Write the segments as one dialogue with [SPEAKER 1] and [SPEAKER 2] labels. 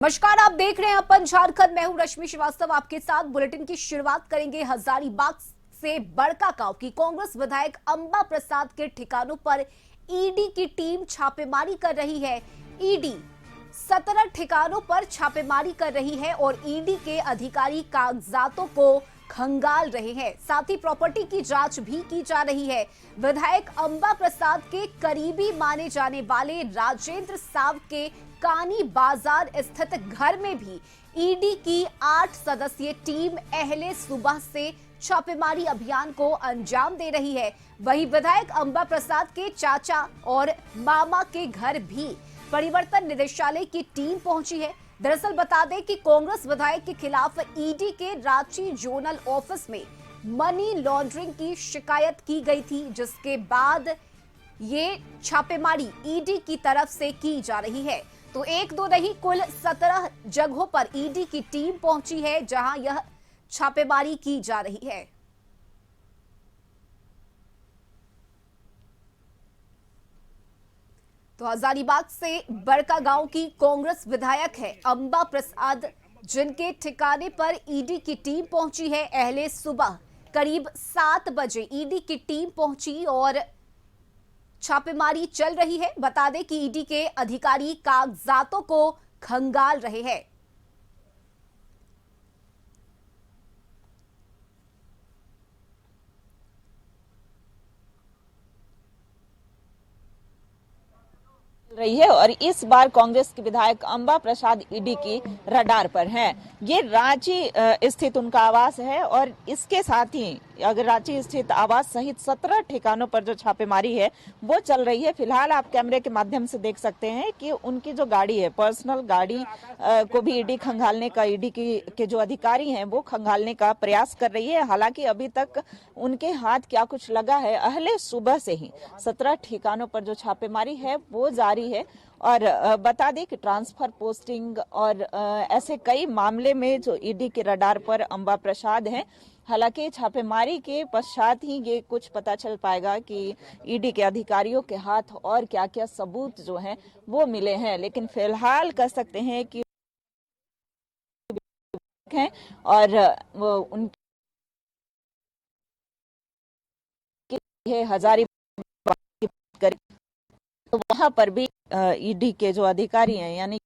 [SPEAKER 1] नमस्कार, आप देख रहे हैं अपन झारखंड। मैं हूं रश्मि श्रीवास्तव, आपके साथ बुलेटिन की शुरुआत करेंगे हजारीबाग से। बड़का गांव की कांग्रेस विधायक अंबा प्रसाद के ठिकानों पर ईडी की टीम छापेमारी कर रही है। ईडी 17 ठिकानों पर छापेमारी कर रही है और ईडी के अधिकारी कागजातों को खंगाल रहे हैं। साथ ही प्रॉपर्टी की जांच भी की जा रही है। विधायक अंबा प्रसाद के करीबी माने जाने वाले राजेंद्र साव के कानी बाजार स्थित घर में भी ईडी की 8 सदस्यीय टीम अहले सुबह से छापेमारी अभियान को अंजाम दे रही है। वहीं विधायक अंबा प्रसाद के चाचा और मामा के घर भी परिवर्तन निदेशालय की टीम पहुंची है। दरअसल बता दें कि कांग्रेस विधायक के खिलाफ ईडी के रांची जोनल ऑफिस में मनी लॉन्ड्रिंग की शिकायत की गई थी, जिसके बाद ये छापेमारी ईडी की तरफ से की जा रही है। तो एक दो नहीं, कुल 17 जगहों पर ईडी की टीम पहुंची है जहां यह छापेमारी की जा रही है। तो हजारीबाग से बड़का गांव की कांग्रेस विधायक है अंबा प्रसाद, जिनके ठिकाने पर ईडी की टीम पहुंची है। अहले सुबह करीब 7 बजे ईडी की टीम पहुंची और छापेमारी चल रही है। बता दें कि ईडी के अधिकारी कागजातों को खंगाल रहे हैं।
[SPEAKER 2] रही है और इस बार कांग्रेस के विधायक अंबा प्रसाद ईडी की रडार पर हैं। ये रांची स्थित उनका आवास है और इसके साथ ही अगर रांची स्थित आवास सहित 17 ठिकानों पर जो छापेमारी है वो चल रही है। फिलहाल आप कैमरे के माध्यम से देख सकते हैं कि उनकी जो गाड़ी है, पर्सनल गाड़ी को भी ईडी खंगालने का, ईडी के जो अधिकारी हैं वो खंगालने का प्रयास कर रही है। हालांकि अभी तक उनके हाथ क्या कुछ लगा है, अहले सुबह से ही 17 ठिकानों पर जो छापेमारी है वो जारी है। और बता दें कि ट्रांसफर पोस्टिंग और ऐसे कई मामले में जो ईडी के रडार पर अंबा प्रसाद हैं। हालांकि छापेमारी के पश्चात ही ये कुछ पता चल पाएगा कि ईडी के अधिकारियों के हाथ और क्या क्या सबूत जो हैं वो मिले हैं। लेकिन फिलहाल कह सकते हैं कि हैं और उनके हजारीबाग की बात करें तो वहां पर भी ईडी के जो अधिकारी हैं यानी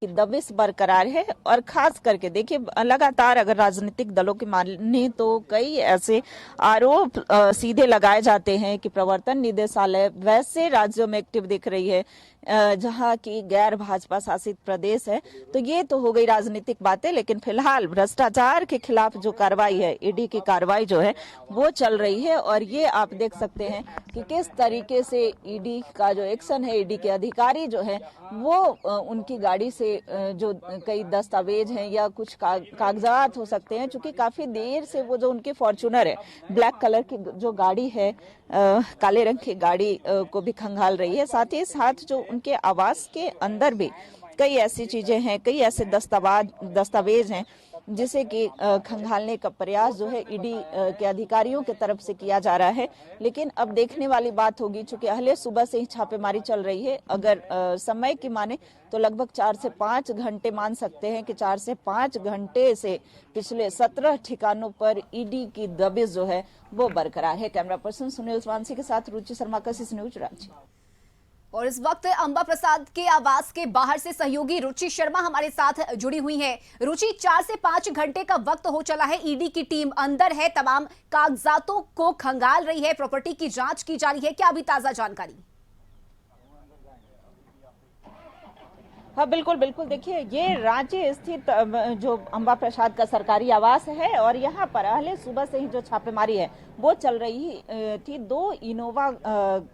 [SPEAKER 2] कि दबिश बरकरार है। और खास करके देखिए, लगातार अगर राजनीतिक दलों की माने तो कई ऐसे आरोप सीधे लगाए जाते हैं कि प्रवर्तन निदेशालय वैसे राज्यों में एक्टिव दिख रही है जहां की गैर भाजपा शासित प्रदेश है। तो ये तो हो गई राजनीतिक बातें, लेकिन फिलहाल भ्रष्टाचार के खिलाफ जो कार्रवाई है, ईडी की कार्रवाई जो है वो चल रही है। और ये आप देख सकते हैं कि किस तरीके से ईडी का जो एक्शन है, ईडी के अधिकारी जो है वो उनकी गाड़ी से जो कई दस्तावेज हैं या कुछ कागजात हो सकते हैं, चूंकि काफी देर से वो जो उनकी फॉर्च्यूनर है, ब्लैक कलर की जो गाड़ी है, काले रंग की गाड़ी को भी खंगाल रही है। साथ ही साथ जो उनके आवास के अंदर भी कई ऐसी चीजें हैं, कई ऐसे दस्तावेज हैं जिसे कि खंगालने का प्रयास जो है ईडी के अधिकारियों की तरफ से किया जा रहा है। लेकिन अब देखने वाली बात होगी, चूंकि अहले सुबह से ही छापेमारी चल रही है। अगर समय की माने तो लगभग 4 से 5 घंटे मान सकते हैं कि 4 से 5 घंटे से पिछले 17 ठिकानों पर ईडी की दबिश जो है वो बरकरार है। कैमरा पर्सन सुनील स्वांसी के साथ रुचि शर्मा, कशिश न्यूज, रांची।
[SPEAKER 1] और इस वक्त अंबा प्रसाद के आवास के बाहर से सहयोगी रुचि शर्मा हमारे साथ जुड़ी हुई हैं। रुचि, 4 से 5 घंटे का वक्त हो चला है, ईडी की टीम अंदर है, तमाम कागजातों को खंगाल रही है, प्रॉपर्टी की जांच की जा रही है। क्या अभी ताजा जानकारी?
[SPEAKER 2] हाँ बिल्कुल बिल्कुल, देखिए ये रांची स्थित जो अंबा प्रसाद का सरकारी आवास है और यहाँ पर अहले सुबह से ही जो छापेमारी है वो चल रही थी। 2 इनोवा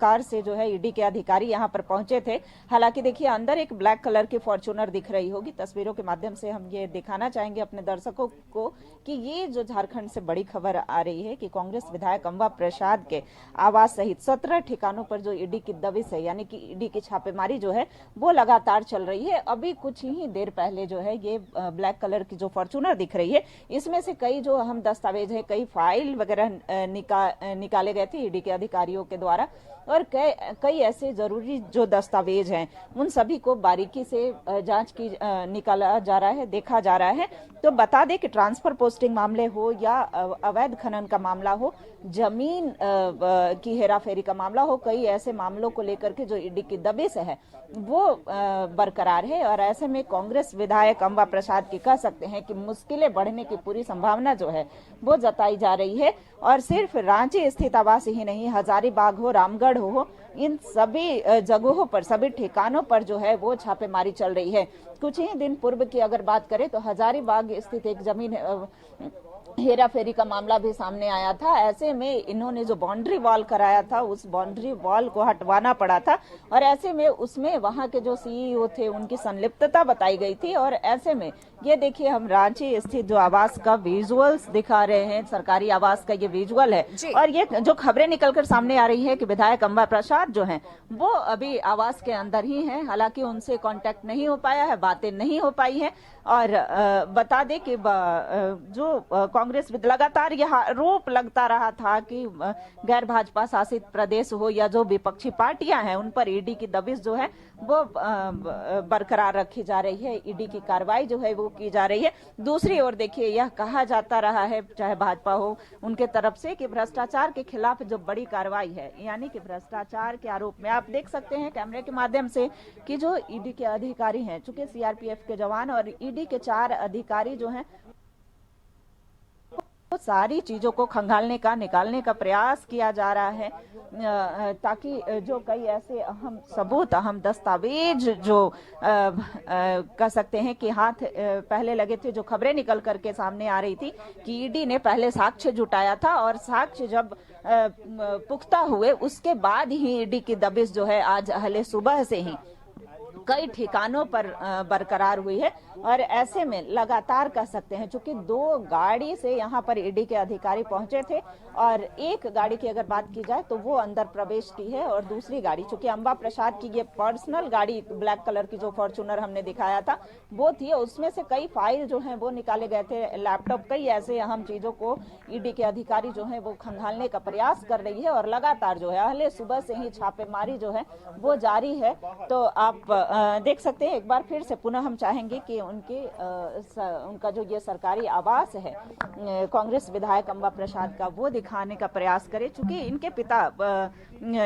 [SPEAKER 2] कार से जो है ईडी के अधिकारी यहाँ पर पहुंचे थे। हालांकि देखिए अंदर एक ब्लैक कलर की फॉर्च्यूनर दिख रही होगी। तस्वीरों के माध्यम से हम ये दिखाना चाहेंगे अपने दर्शकों को कि ये जो झारखंड से बड़ी खबर आ रही है कि कांग्रेस विधायक अंबा प्रसाद के आवास सहित 17 ठिकानों पर जो ईडी की दबिश है यानी कि ईडी की छापेमारी जो है वो लगातार चल रही है। अभी कुछ ही देर पहले जो है ये ब्लैक कलर की जो फॉर्च्यूनर दिख रही है, इसमें से कई जो अहम दस्तावेज है, कई फाइल वगैरह निकाले गए थे ईडी के अधिकारियों के द्वारा, और कई ऐसे जरूरी जो दस्तावेज हैं उन सभी को बारीकी से जांच की निकाला जा रहा है, देखा जा रहा है। तो बता दें कि ट्रांसफर पोस्टिंग मामले हो या अवैध खनन का मामला हो, जमीन की हेराफेरी का मामला हो, कई ऐसे मामलों को लेकर के जो ईडी की दबिश है वो बरकरार है। और ऐसे में कांग्रेस विधायक अंबा प्रसाद की कह सकते हैं कि मुश्किलें बढ़ने की पूरी संभावना जो है वो जताई जा रही है। और सिर्फ रांची स्थित आवास ही नहीं, हजारीबाग हो, रामगढ़ हो, इन सभी जगहों पर, सभी ठिकानों पर जो है वो छापेमारी चल रही है। कुछ ही दिन पूर्व की अगर बात करें तो हजारीबाग स्थित एक जमीन हेरा फेरी का मामला भी सामने आया था। ऐसे में इन्होंने जो बाउंड्री वॉल कराया था उस बाउंड्री वॉल को हटवाना पड़ा था, और ऐसे में उसमें वहां के जो सीईओ थे उनकी संलिप्तता बताई गई थी। और ऐसे में ये देखिए, हम रांची स्थित जो आवास का विजुअल्स दिखा रहे हैं, सरकारी आवास का ये विजुअल है। और ये जो खबरें निकलकर सामने आ रही है कि विधायक अंबा प्रसाद जो हैं वो अभी आवास के अंदर ही हैं, हालांकि उनसे कांटेक्ट नहीं हो पाया है, बातें नहीं हो पाई है। और बता दें कि जो कांग्रेस लगातार यह आरोप लगता रहा था कि गैर भाजपा शासित प्रदेश हो या जो विपक्षी पार्टियां हैं उन पर ईडी की दबिश जो है वो बरकरार रखी जा रही है, ईडी की कार्रवाई जो है वो की जा रही है। दूसरी ओर देखिए, यह कहा जाता रहा है चाहे भाजपा हो उनके तरफ से कि भ्रष्टाचार के खिलाफ जो बड़ी कार्रवाई है, यानी कि भ्रष्टाचार के आरोप में आप देख सकते हैं कैमरे के माध्यम से कि जो ईडी के अधिकारी हैं, चूंकि सीआरपीएफ के जवान और ईडी के 4 अधिकारी जो हैं तो सारी चीजों को खंगालने का, निकालने का प्रयास किया जा रहा है, ताकि जो कई ऐसे अहम सबूत, अहम दस्तावेज जो कह सकते हैं कि हाथ पहले लगे थे, जो खबरें निकल करके सामने आ रही थी कि ईडी ने पहले साक्ष्य जुटाया था और साक्ष्य जब पुख्ता हुए उसके बाद ही ईडी की दबिश जो है आज अहले सुबह से ही कई ठिकानों पर बरकरार हुई है। और ऐसे में लगातार कह सकते हैं, चूंकि 2 गाड़ी से यहाँ पर ईडी के अधिकारी पहुंचे थे और एक गाड़ी की अगर बात की जाए तो वो अंदर प्रवेश की है, और दूसरी गाड़ी चूंकि अंबा प्रसाद की ये पर्सनल गाड़ी ब्लैक कलर की जो फॉर्च्यूनर हमने दिखाया था वो थी, उसमें से कई फाइल जो है वो निकाले गए थे, लैपटॉप, कई ऐसे अहम चीजों को ईडी के अधिकारी जो है वो खंगालने का प्रयास कर रही है। और लगातार जो है अहले सुबह से ही छापेमारी जो है वो जारी है। तो आप देख सकते हैं, एक बार फिर से पुनः हम चाहेंगे कि उनका जो ये सरकारी आवास है कांग्रेस विधायक अंबा प्रसाद का वो दिखाने का प्रयास करें, चूंकि इनके पिता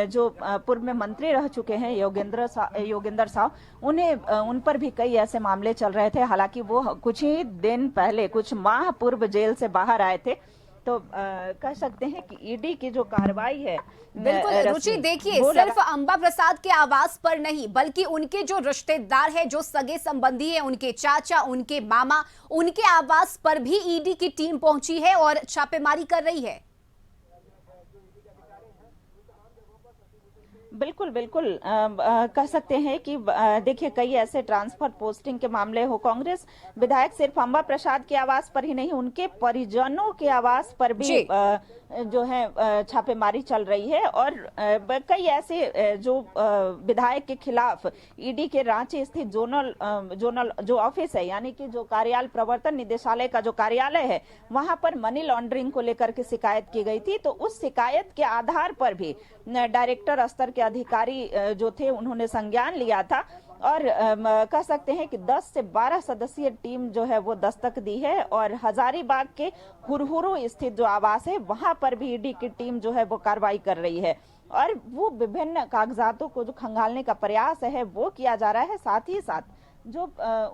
[SPEAKER 2] जो पूर्व में मंत्री रह चुके हैं योगेंद्र साव, उन पर भी कई ऐसे मामले चल रहे थे। हालांकि वो कुछ ही दिन पहले, कुछ माह पूर्व जेल से बाहर आए थे। तो कह सकते हैं कि ईडी की जो कार्रवाई है,
[SPEAKER 1] बिल्कुल रुचि, देखिए सिर्फ अंबा प्रसाद के आवास पर नहीं बल्कि उनके जो रिश्तेदार हैं, जो सगे संबंधी हैं, उनके चाचा, उनके मामा, उनके आवास पर भी ईडी की टीम पहुंची है और छापेमारी कर रही है।
[SPEAKER 2] बिल्कुल बिल्कुल कह सकते हैं कि देखिए, कई ऐसे ट्रांसफर पोस्टिंग के मामले हो, कांग्रेस विधायक सिर्फ अंबा प्रसाद के आवास पर ही नहीं, उनके परिजनों के आवास पर भी जो है छापेमारी चल रही है। और कई ऐसे जो विधायक के खिलाफ ईडी के रांची स्थित जोनल जो ऑफिस है, यानी कि जो कार्यालय, प्रवर्तन निदेशालय का जो कार्यालय है, वहां पर मनी लॉन्ड्रिंग को लेकर के शिकायत की गई थी। तो उस शिकायत के आधार पर भी डायरेक्टर स्तर के अधिकारी जो थे उन्होंने संज्ञान लिया था, और कह सकते हैं कि 10 से 12 सदस्यीय टीम जो है वो दस्तक दी है। और हजारीबाग के हुरहुरु स्थित जो आवास है वहां पर भी ईडी की टीम जो है वो कार्रवाई कर रही है, और वो विभिन्न कागजातों को जो खंगालने का प्रयास है वो किया जा रहा है। साथ ही साथ जो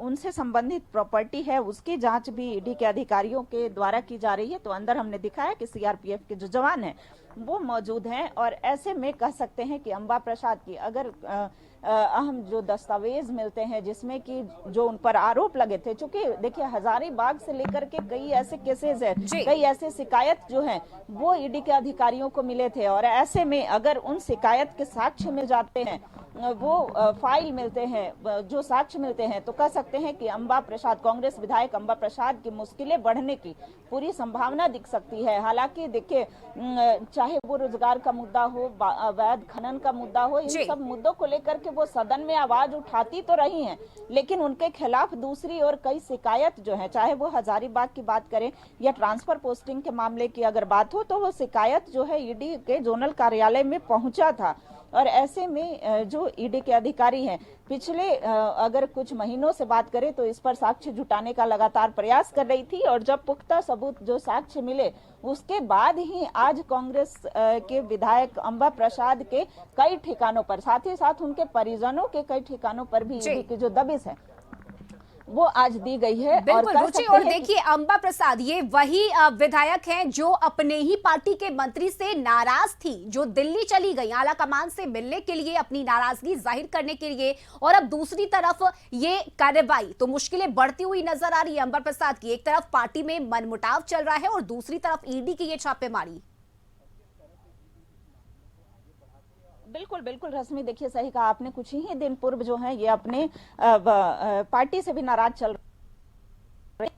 [SPEAKER 2] उनसे संबंधित प्रॉपर्टी है उसकी जांच भी ईडी के अधिकारियों के द्वारा की जा रही है। तो अंदर हमने दिखाया कि सीआरपीएफ के जो जवान हैं वो मौजूद हैं। और ऐसे में कह सकते हैं कि अंबा प्रसाद की अगर अहम जो दस्तावेज मिलते हैं जिसमें कि जो उन पर आरोप लगे थे, चूंकि देखिए हजारीबाग से लेकर के कई ऐसे केसेस है, कई ऐसे शिकायत जो हैं वो ईडी के अधिकारियों को मिले थे, और ऐसे में अगर उन शिकायत के साक्ष्य मिल जाते हैं, वो फाइल मिलते हैं, जो साक्ष्य मिलते हैं, तो कह सकते हैं कि अंबा प्रसाद, कांग्रेस विधायक अंबा प्रसाद की मुश्किलें बढ़ने की पूरी संभावना दिख सकती है। हालांकि देखिए, चाहे वो रोजगार का मुद्दा हो, अवैध खनन का मुद्दा हो, इन सब मुद्दों को लेकर के देखिए वो सदन में आवाज उठाती तो रही हैं, लेकिन उनके खिलाफ दूसरी ओर कई शिकायत जो है, चाहे वो हजारीबाग की बात करें या ट्रांसफर पोस्टिंग के मामले की अगर बात हो, तो वो शिकायत जो है ईडी के जोनल कार्यालय में पहुंचा था। और ऐसे में जो ईडी के अधिकारी हैं पिछले अगर कुछ महीनों से बात करें तो इस पर साक्ष्य जुटाने का लगातार प्रयास कर रही थी, और जब पुख्ता सबूत जो साक्ष्य मिले उसके बाद ही आज कांग्रेस के विधायक अंबा प्रसाद के कई ठिकानों पर, साथ ही साथ उनके परिजनों के कई ठिकानों पर भी ईडी की जो दबिश है वो आज दी गई है।
[SPEAKER 1] बिल्कुल रुचि, और देखिए अंबा प्रसाद ये वही विधायक हैं जो अपने ही पार्टी के मंत्री से नाराज थी, जो दिल्ली चली गई आला कमान से मिलने के लिए, अपनी नाराजगी जाहिर करने के लिए, और अब दूसरी तरफ ये कार्रवाई तो मुश्किलें बढ़ती हुई नजर आ रही है अंबा प्रसाद की। एक तरफ पार्टी में मनमुटाव चल रहा है और दूसरी तरफ ईडी की ये छापेमारी।
[SPEAKER 2] बिल्कुल बिल्कुल रश्मि, देखिए सही कहा आपने, कुछ ही दिन पूर्व जो है ये अपने पार्टी से भी नाराज चल रहे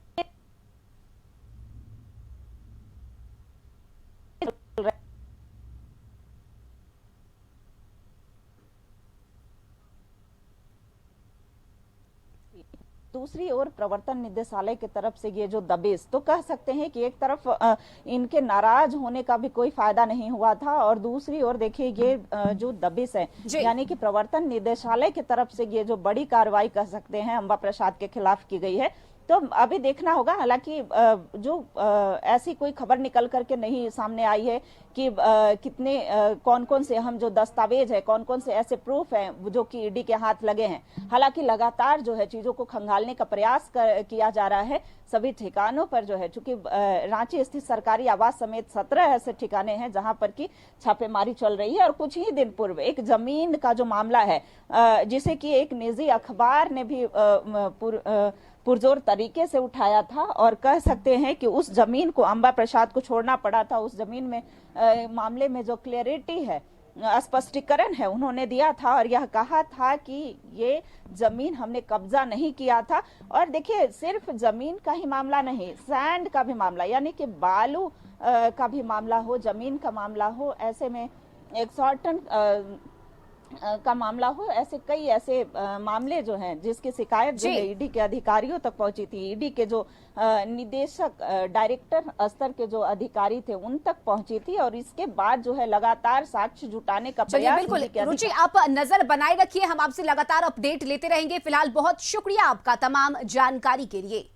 [SPEAKER 2] दूसरी ओर प्रवर्तन निदेशालय की तरफ से ये जो दबिश, तो कह सकते हैं कि एक तरफ इनके नाराज होने का भी कोई फायदा नहीं हुआ था, और दूसरी ओर देखिए ये जो दबिश है, यानी कि प्रवर्तन निदेशालय की तरफ से ये जो बड़ी कार्रवाई कह सकते हैं अंबा प्रसाद के खिलाफ की गई है, तो अभी देखना होगा। हालांकि जो ऐसी कोई खबर निकल करके नहीं सामने आई है कि कितने कौन कौन से अहम जो दस्तावेज है, कौन कौन से ऐसे प्रूफ हैं जो कि ईडी के हाथ लगे हैं। हालांकि लगातार जो है चीजों को खंगालने का प्रयास किया जा रहा है सभी ठिकानों पर जो है, चूंकि रांची स्थित सरकारी आवास समेत 17 ऐसे ठिकाने हैं जहां पर की छापेमारी चल रही है। और कुछ ही दिन पूर्व एक जमीन का जो मामला है, जिसे कि एक निजी अखबार ने भी पुरजोर तरीके से उठाया था, और कह सकते हैं कि उस जमीन को अंबा प्रसाद को छोड़ना पड़ा था। उस जमीन में मामले में जो क्लियरिटी है, स्पष्टीकरण है, उन्होंने दिया था और यह कहा था कि ये जमीन हमने कब्जा नहीं किया था। और देखिए सिर्फ जमीन का ही मामला नहीं, सैंड का भी मामला, यानी कि बालू का भी मामला हो, जमीन का मामला हो, ऐसे में 100 टन का मामला हो, ऐसे कई ऐसे मामले जो हैं जिसकी शिकायत जो है ईडी के अधिकारियों तक पहुंची थी। ईडी के जो निदेशक डायरेक्टर स्तर के जो अधिकारी थे उन तक पहुंची थी, और इसके बाद जो है लगातार साक्ष्य जुटाने का प्रयास।
[SPEAKER 1] बिल्कुल रुचि, आप नजर बनाए रखिए, हम आपसे लगातार अपडेट लेते रहेंगे। फिलहाल बहुत शुक्रिया आपका तमाम जानकारी के लिए।